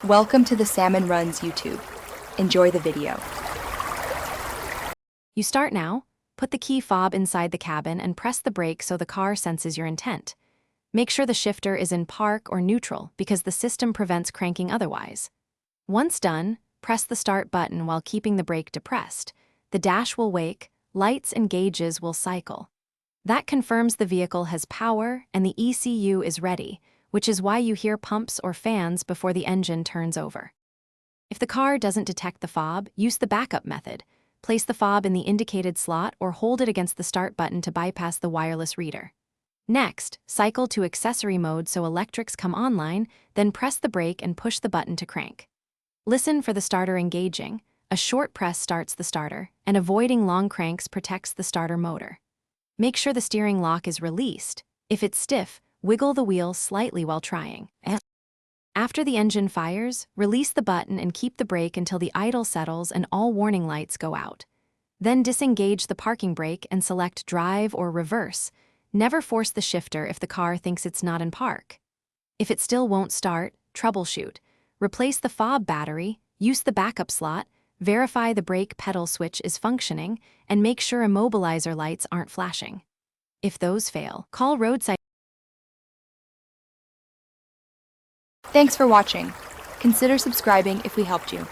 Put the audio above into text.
Welcome to the Salmon Runs YouTube. Enjoy the video. You start now, put the key fob inside the cabin and press the brake so the car senses your intent. Make sure the shifter is in park or neutral because the system prevents cranking otherwise. Once done, press the start button while keeping the brake depressed. The dash will wake, lights and gauges will cycle. That confirms the vehicle has power and the ECU is ready, which is why you hear pumps or fans before the engine turns over. If the car doesn't detect the fob, use the backup method. Place the fob in the indicated slot or hold it against the start button to bypass the wireless reader. Next, cycle to accessory mode so electrics come online, then press the brake and push the button to crank. Listen for the starter engaging. A short press starts the starter, and avoiding long cranks protects the starter motor. Make sure the steering lock is released. If it's stiff, wiggle the wheel slightly while trying. After the engine fires, release the button and keep the brake until the idle settles and all warning lights go out. Then disengage the parking brake and select drive or reverse. Never force the shifter if the car thinks it's not in park. If it still won't start, troubleshoot. Replace the fob battery, use the backup slot, verify the brake pedal switch is functioning, and make sure immobilizer lights aren't flashing. If those fail, call roadside. Thanks for watching. Consider subscribing if we helped you.